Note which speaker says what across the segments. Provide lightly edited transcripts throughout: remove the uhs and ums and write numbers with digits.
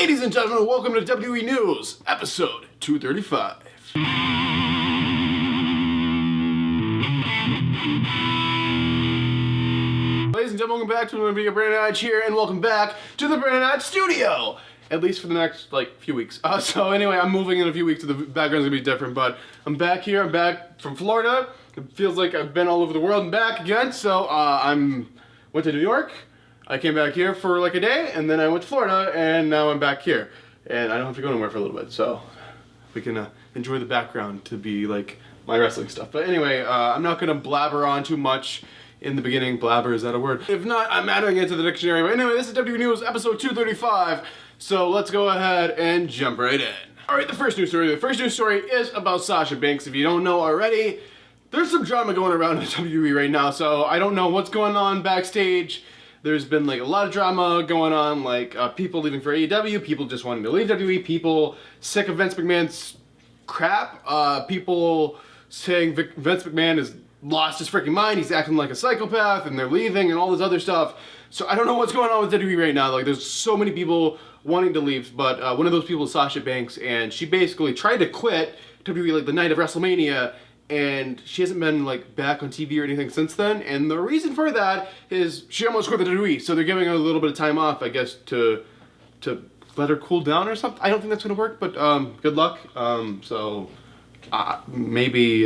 Speaker 1: Ladies and gentlemen, welcome to WWE News, episode 235. Ladies and gentlemen, welcome back to another video. Bryan Hodge here, and welcome back to the Bryan Hodge studio. At least for the next, few weeks. So anyway, I'm moving in a few weeks, so the background's gonna be different, but I'm back here. I'm back from Florida. It feels like I've been all over the world and back again, so went to New York. I came back here for like a day, and then I went to Florida, and now I'm back here. And I don't have to go anywhere for a little bit, so we can enjoy the background to be like my wrestling stuff. But anyway, I'm not gonna blabber on too much in the beginning. Blabber, is that a word? If not, I'm adding it to the dictionary. But anyway, this is WWE News, episode 235. So let's go ahead and jump right in. Alright, the first news story. The first news story is about Sasha Banks. If you don't know already, there's some drama going around in WWE right now, so I don't know what's going on backstage. There's been like a lot of drama going on, like people leaving for AEW, people just wanting to leave WWE, people sick of Vince McMahon's crap, people saying Vince McMahon has lost his freaking mind, he's acting like a psychopath, and they're leaving, and all this other stuff. So I don't know what's going on with WWE right now. Like, there's so many people wanting to leave, but one of those people is Sasha Banks, and she basically tried to quit WWE like the night of WrestleMania, and she hasn't been like back on TV or anything since then. And the reason for that is she almost quit the WWE, so they're giving her a little bit of time off, I guess, to let her cool down or something. I don't think that's gonna work, but good luck. Maybe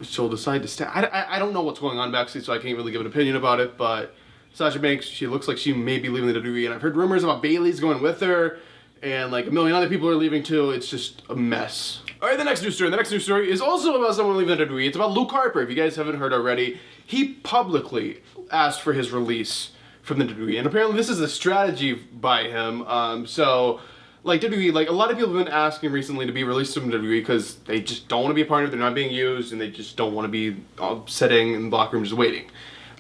Speaker 1: she'll decide to stay. I don't know what's going on backstage, so I can't really give an opinion about it, but Sasha Banks, she looks like she may be leaving the WWE, and I've heard rumors about Bayley's going with her, and like a million other people are leaving too. It's just a mess. Alright, the next news story. The next news story is also about someone leaving the WWE. It's about Luke Harper. If you guys haven't heard already, he publicly asked for his release from the WWE, and apparently this is a strategy by him. Like WWE, like a lot of people have been asking recently to be released from WWE because they just don't want to be a part of it, they're not being used, and they just don't want to be sitting in the locker room just waiting.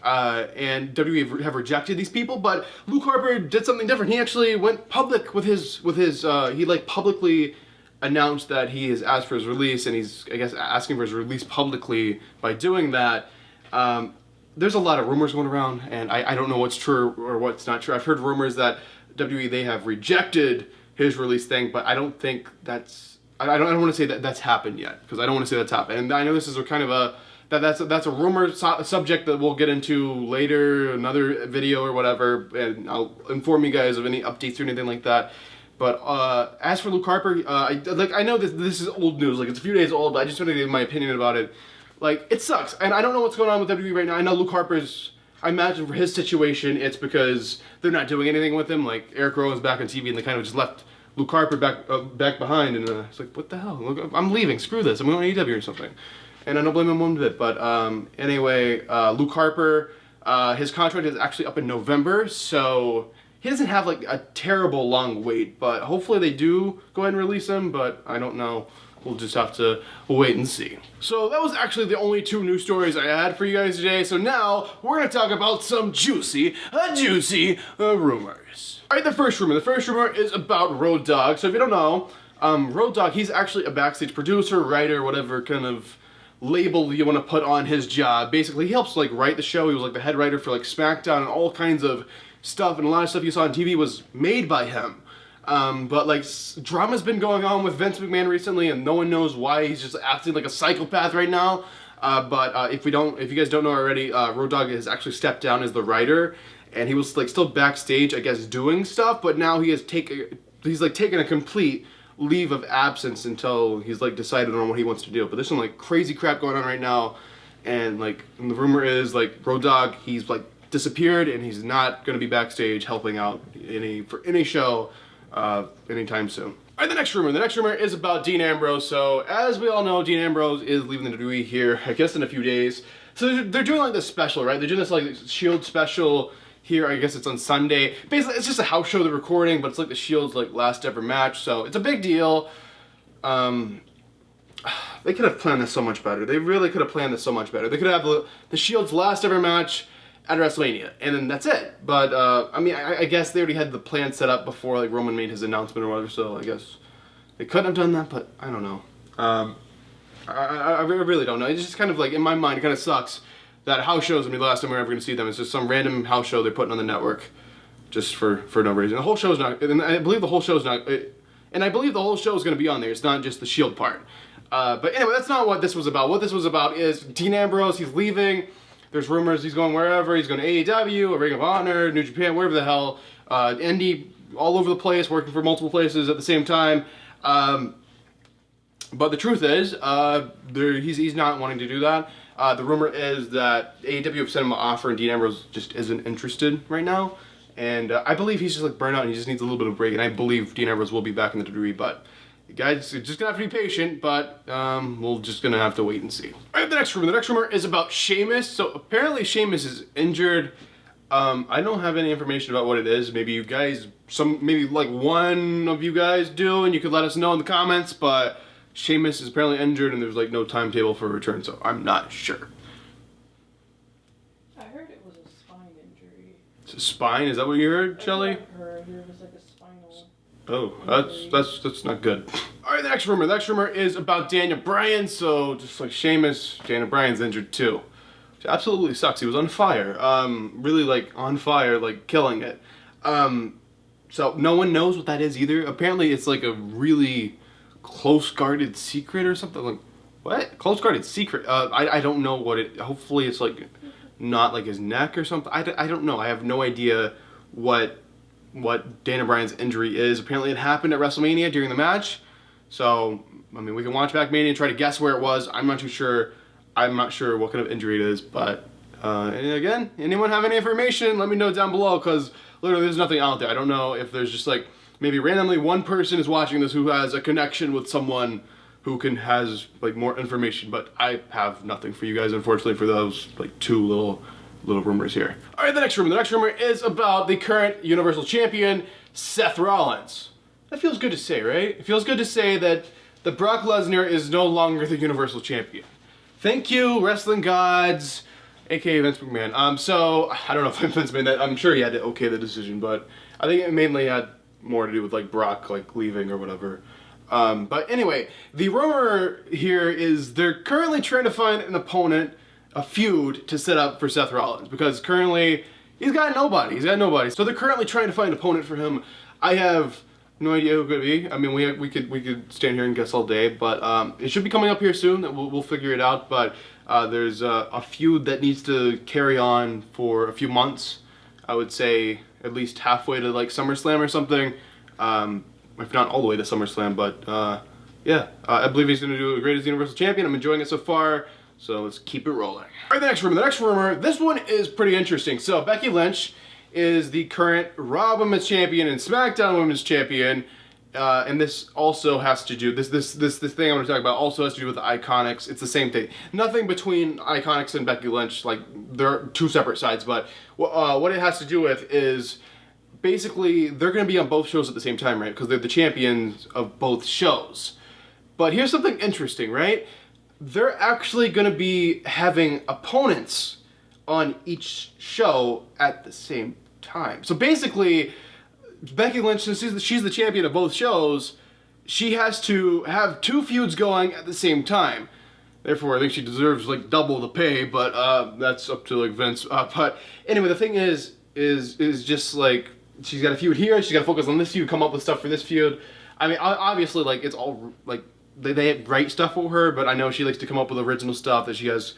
Speaker 1: And WWE have rejected these people, but Luke Harper did something different. He actually went public with his he like publicly announced that he has asked for his release, and he's, I guess, asking for his release publicly by doing that. There's a lot of rumors going around, and I don't know what's true or what's not true. I've heard rumors that WWE, they have rejected his release thing, but I don't think that's, I don't want to say that that's happened yet, because I don't want to say that's happened. And I know this is a kind of a, that's a rumor subject that we'll get into later, another video or whatever, and I'll inform you guys of any updates or anything like that. But as for Luke Harper, I know this is old news, like it's a few days old, but I just want to give my opinion about it. Like, it sucks, and I don't know what's going on with WWE right now. I know Luke Harper's, I imagine for his situation, it's because they're not doing anything with him. Like, Eric Rowan's back on TV, and they kind of just left Luke Harper back behind, and it's like, what the hell? Look, I'm leaving, screw this, I'm going to AEW or something. And I don't blame him one bit, but anyway, Luke Harper, his contract is actually up in November, so he doesn't have like a terrible long wait, but hopefully they do go ahead and release him, but I don't know. We'll just have to wait and see. So that was actually the only two news stories I had for you guys today, so now we're gonna talk about some juicy rumors. Alright, the first rumor is about Road Dogg. So if you don't know, Road Dogg, he's actually a backstage producer, writer, whatever kind of label you want to put on his job. Basically, he helps like write the show. He was like the head writer for like SmackDown and all kinds of stuff, and a lot of stuff you saw on TV was made by him. But like drama's been going on with Vince McMahon recently, and no one knows why. He's just acting like a psychopath right now. If you guys don't know already, Road Dogg has actually stepped down as the writer, and he was like still backstage, I guess, doing stuff, but now he's taken a complete leave of absence until he's like decided on what he wants to do. But there's some like crazy crap going on right now, and the rumor is like Road Dogg, he's like disappeared, and he's not going to be backstage helping out for any show anytime soon. Alright, the next rumor is about Dean Ambrose. So as we all know, Dean Ambrose is leaving the WWE here, I guess, in a few days. So they're doing like this special, right? They're doing this like Shield special here. I guess it's on Sunday. Basically, it's just a house show they're recording, but it's like the Shield's like last ever match, so it's a big deal. They could have planned this so much better. They really could have planned this so much better. They could have the Shield's last ever match at WrestleMania, and then that's it. But I mean, I guess they already had the plan set up before like Roman made his announcement or whatever, so I guess they couldn't have done that, but I don't know. I really don't know. It's just kind of like, in my mind, it kind of sucks that house shows, I mean, the last time we're ever going to see them, it's just some random house show they're putting on the network. just for no reason. The whole show's not, and I believe the whole show's not, and I believe the whole show is going to be on there. It's not just the Shield part. But anyway, that's not what this was about. What this was about is Dean Ambrose, he's leaving. There's rumors he's going wherever. He's going to AEW, or Ring of Honor, New Japan, wherever the hell. Indie, all over the place, working for multiple places at the same time. But the truth is, he's not wanting to do that. The rumor is that AEW have sent him an offer and Dean Ambrose just isn't interested right now. And I believe he's just like burnt out and he just needs a little bit of a break. And I believe Dean Ambrose will be back in the WWE, but you guys are just gonna have to be patient, but we're just gonna have to wait and see. Alright, the next rumor. The next rumor is about Sheamus. So apparently Sheamus is injured. I don't have any information about what it is. Maybe you guys, maybe like one of you guys do, and you could let us know in the comments, but Sheamus is apparently injured and there's like no timetable for a return, so I'm not sure.
Speaker 2: I heard it was a spine injury.
Speaker 1: It's a spine? Is that what you heard, Shelly?
Speaker 2: I heard it was like a spinal.
Speaker 1: Oh, that's not good. Alright, the next rumor. The next rumor is about Daniel Bryan. So just like Sheamus, Daniel Bryan's injured too. Which absolutely sucks. He was on fire. Really like on fire, like killing it. So no one knows what that is either. Apparently it's like a really close guarded secret or something. Like what? Close guarded secret? I don't know what it, hopefully it's like not like his neck or something. I don't know. I have no idea what Daniel Bryan's injury is. Apparently it happened at WrestleMania during the match. So, I mean, we can watch back Mania and try to guess where it was. I'm not too sure. I'm not sure what kind of injury it is, but and again, anyone have any information, let me know down below, because literally there's nothing out there. I don't know if there's just like, maybe randomly one person is watching this who has a connection with someone who has like more information, but I have nothing for you guys, unfortunately, for those like two little rumors here. All right, the next rumor. The next rumor is about the current Universal Champion, Seth Rollins. That feels good to say, right? It feels good to say that the Brock Lesnar is no longer the Universal Champion. Thank you, wrestling gods, aka Vince McMahon. So I don't know if Vince made that. I'm sure he had to okay the decision, but I think it mainly had more to do with like Brock like leaving or whatever. But anyway, the rumor here is they're currently trying to find an opponent, a feud to set up for Seth Rollins, because currently he's got nobody. So they're currently trying to find an opponent for him. I have no idea who it could be. I mean, we could stand here and guess all day, but it should be coming up here soon. We'll figure it out. But there's a feud that needs to carry on for a few months. I would say at least halfway to like SummerSlam or something, if not all the way to SummerSlam. But yeah, I believe he's going to do great as Universal Champion. I'm enjoying it so far. So let's keep it rolling. All right, the next rumor. This one is pretty interesting. So Becky Lynch is the current Raw Women's Champion and SmackDown Women's Champion, and this also has to do this thing I'm going to talk about also has to do with the Iconics. It's the same thing. Nothing between Iconics and Becky Lynch. Like they're two separate sides, but what it has to do with is basically they're going to be on both shows at the same time, right? Because they're the champions of both shows. But here's something interesting, right? They're actually going to be having opponents on each show at the same time. So basically, Becky Lynch, since she's the champion of both shows, she has to have two feuds going at the same time. Therefore, I think she deserves like double the pay, but that's up to like Vince. But anyway, the thing is just like she's got a feud here. She's got to focus on this feud, come up with stuff for this feud. I mean, obviously, like it's all like they write stuff for her, but I know she likes to come up with original stuff that she has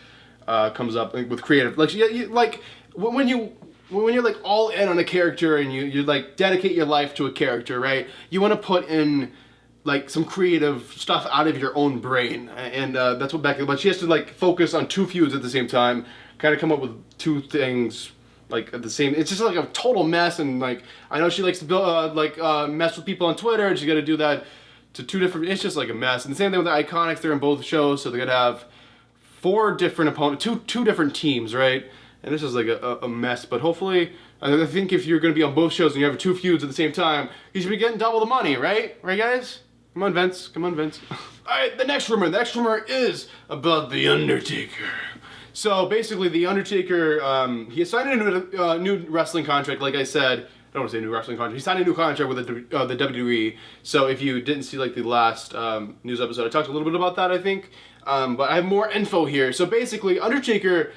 Speaker 1: comes up with creative. Like like when you're like all in on a character and you like dedicate your life to a character, right? You want to put in like some creative stuff out of your own brain, and that's what Becky. But she has to like focus on two feuds at the same time, kind of come up with two things like at the same. It's just like a total mess, and like I know she likes to build mess with people on Twitter, and she's got to do that to two different. It's just like a mess. And the same thing with the Iconics. They're in both shows, so they gotta have 4 different opponents, two different teams, right? And this is like a mess, but hopefully, I think if you're going to be on both shows and you have 2 feuds at the same time, you should be getting double the money, right? Right, guys? Come on, Vince. Come on, Vince. Alright, the next rumor. The next rumor is about The Undertaker. So, basically, The Undertaker, he signed a new wrestling contract, like I said. I don't want to say new wrestling contract. He signed a new contract with the WWE. So, if you didn't see, like, the last news episode, I talked a little bit about that, I think. But I have more info here. So, basically, Undertaker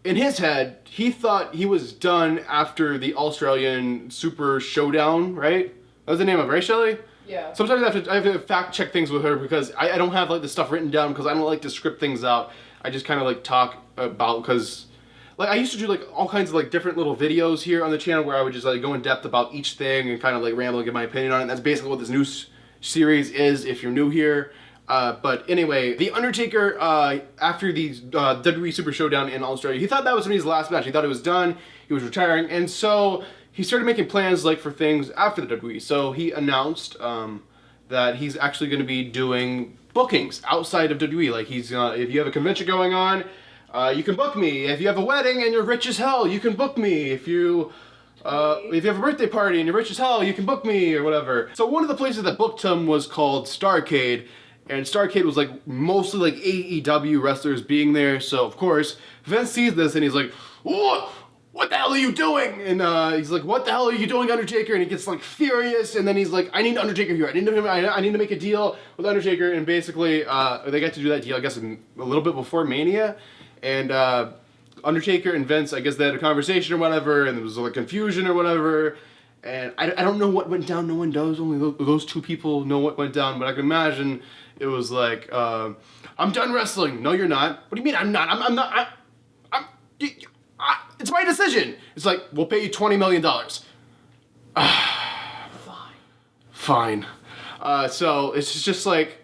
Speaker 1: in his head, he thought he was done after the Australian Super Showdown, right? That was the name of it, right, Shelley?
Speaker 2: Yeah.
Speaker 1: Sometimes I have to fact check things with her because I don't have like the stuff written down because I don't like to script things out. I just kind of like talk about because like I used to do like all kinds of like different little videos here on the channel where I would just like go in depth about each thing and kind of like ramble and give my opinion on it. And that's basically what this new series is if you're new here. But anyway, The Undertaker, after the WWE Super Showdown in Australia, he thought that was his last match. He thought it was done. He was retiring. And so he started making plans like for things after the WWE. So he announced that he's actually going to be doing bookings outside of WWE. Like he's if you have a convention going on, you can book me. If you have a wedding and you're rich as hell, you can book me. If you have a birthday party and you're rich as hell, you can book me or whatever. So one of the places that booked him was called Starrcade. And Starrcade was like mostly like AEW wrestlers being there. So of course, Vince sees this and he's like, what the hell are you doing? And he's like, what the hell are you doing, Undertaker? And he gets like furious. And then he's like, I need Undertaker here. I need to make a deal with Undertaker. And basically, they got to do that deal, I guess, a little bit before Mania. And Undertaker and Vince, I guess they had a conversation or whatever. And there was like confusion or whatever. And I don't know what went down. No one does. Only those two people know what went down. But I can imagine it was like, I'm done wrestling. No, you're not. What do you mean I'm not? I'm not. It's my decision. It's like, we'll pay you $20 million. Fine. So it's just like,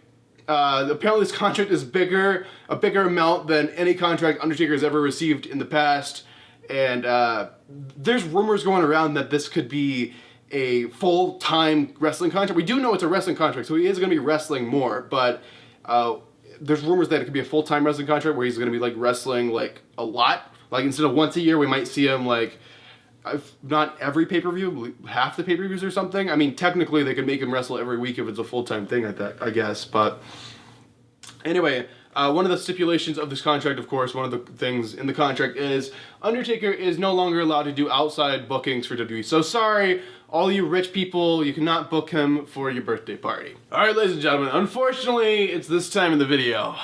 Speaker 1: apparently this contract is a bigger amount than any contract Undertaker has ever received in the past. And there's rumors going around that this could be a full-time wrestling contract. We do know it's a wrestling contract, so he is going to be wrestling more. But there's rumors that it could be a full-time wrestling contract where he's going to be like wrestling like a lot. Like instead of once a year, we might see him like not every pay-per-view, half the pay-per-views or something. I mean, technically they could make him wrestle every week if it's a full-time thing, I guess. But anyway. One of the stipulations of this contract, of course, one of the things in the contract is Undertaker is no longer allowed to do outside bookings for WWE. So sorry, all you rich people, you cannot book him for your birthday party. Alright, ladies and gentlemen, unfortunately, it's this time in the video.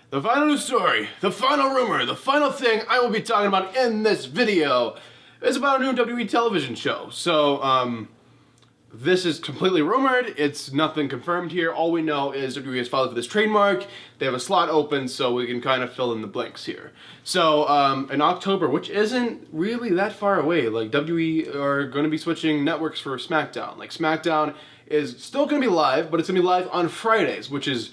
Speaker 1: The final news story, the final rumor, the final thing I will be talking about in this video is about a new WWE television show. So, this is completely rumored. It's nothing confirmed here. All we know is WWE has filed for this trademark. They have a slot open, so we can kind of fill in the blanks here. So in October, which isn't really that far away, like WWE are going to be switching networks for SmackDown. Like SmackDown is still going to be live, but it's going to be live on Fridays, which is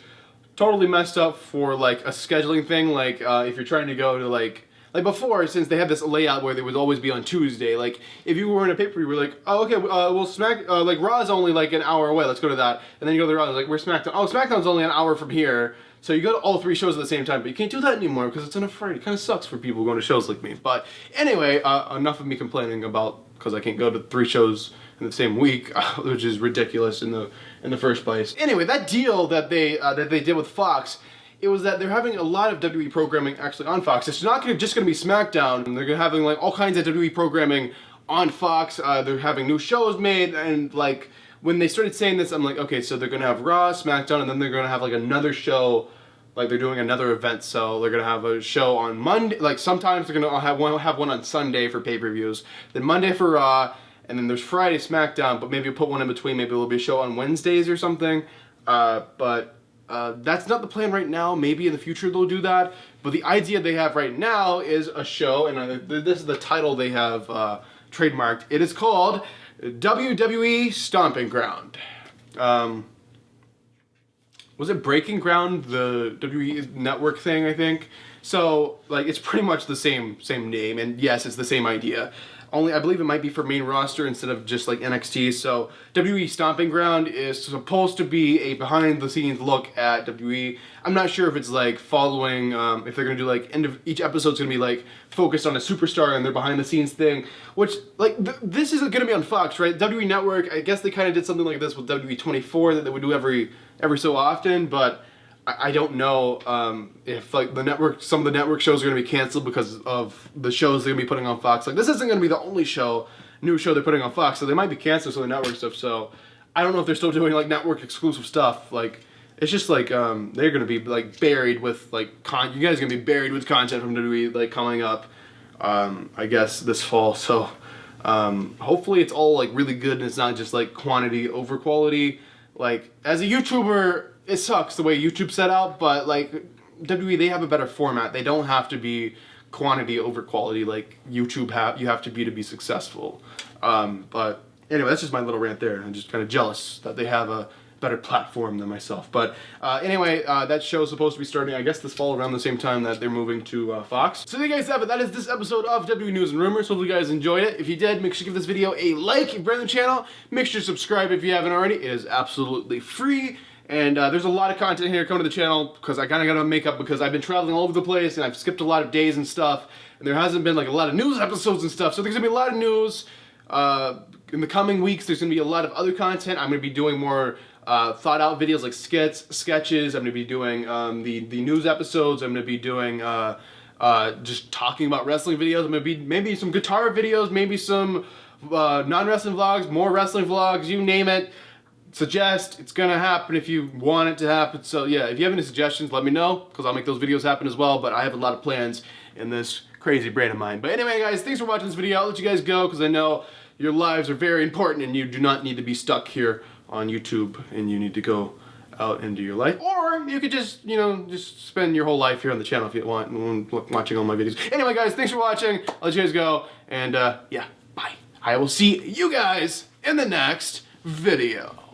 Speaker 1: totally messed up for like a scheduling thing. Like if you're trying to go to like before, since they had this layout where they would always be on Tuesday, like, if you were in a pay-per-view, we're like, oh, okay, well, like, Raw's only, like, an hour away, let's go to that, and then you go to the Raw, like, where's SmackDown? Oh, SmackDown's only an hour from here, so you go to all three shows at the same time, but you can't do that anymore, because it's on a Friday. It kind of sucks for people going to shows like me, but anyway, enough of me complaining about, because I can't go to 3 shows in the same week, which is ridiculous in the first place. Anyway, that deal that they did with Fox, it was that they're having a lot of WWE programming actually on Fox. It's not just going to be SmackDown. They're going to having like all kinds of WWE programming on Fox. They're having new shows made, and like when they started saying this, I'm like, okay, so they're going to have Raw, SmackDown, and then they're going to have like another show, like they're doing another event. So they're going to have a show on Monday. Like sometimes they're going to have one on Sunday for pay-per-views, then Monday for Raw, and then there's Friday SmackDown. But maybe you'll put one in between. Maybe there'll be a show on Wednesdays or something. That's not the plan right now. Maybe in the future they'll do that. But the idea they have right now is a show, and this is the title they have trademarked. It is called WWE Stomping Ground. Was it Breaking Ground, the WWE Network thing, I think? So, like, it's pretty much the same name, and yes, it's the same idea. Only, I believe it might be for main roster instead of just like NXT. So WWE Stomping Ground is supposed to be a behind-the-scenes look at WWE. I'm not sure if it's like following, if they're gonna do like each episode's gonna be like focused on a superstar and their behind-the-scenes thing. Which like this is gonna be on Fox, right? WWE Network. I guess they kind of did something like this with WWE 24 that they would do every so often, but I don't know if like some of the network shows are going to be canceled because of the shows they're going to be putting on Fox. Like this isn't going to be the only new show they're putting on Fox, so they might be canceling some of the network stuff. So I don't know if they're still doing like network exclusive stuff. Like it's just like they're going to be like buried with like you guys are going to be buried with content from WWE like coming up. I guess this fall. So hopefully it's all like really good and it's not just like quantity over quality. Like as a YouTuber, it sucks the way YouTube's set out, but like WWE, they have a better format. They don't have to be quantity over quality like YouTube you have to be successful. But anyway, that's just my little rant there. I'm just kind of jealous that they have a better platform than myself. But anyway, that show's supposed to be starting, I guess, this fall around the same time that they're moving to Fox. So there you guys have it. That is this episode of WWE News and Rumors. Hopefully you guys enjoyed it. If you did, make sure to give this video a like. If you're brand new to the channel, make sure to subscribe if you haven't already. It is absolutely free. And there's a lot of content here coming to the channel because I kind of got to make up because I've been traveling all over the place and I've skipped a lot of days and stuff. And there hasn't been like a lot of news episodes and stuff. So there's going to be a lot of news. In the coming weeks, there's going to be a lot of other content. I'm going to be doing more thought out videos like sketches. I'm going to be doing the news episodes. I'm going to be doing just talking about wrestling videos. I'm going to be maybe some guitar videos, maybe some non-wrestling vlogs, more wrestling vlogs, you name it. Suggest, it's going to happen if you want it to happen. So yeah, if you have any suggestions, let me know because I'll make those videos happen as well. But I have a lot of plans in this crazy brain of mine. But anyway, guys, thanks for watching this video. I'll let you guys go because I know your lives are very important and you do not need to be stuck here on YouTube and you need to go out into your life. Or you could just, you know, just spend your whole life here on the channel if you want and watching all my videos. Anyway, guys, thanks for watching. I'll let you guys go. And yeah, bye. I will see you guys in the next video.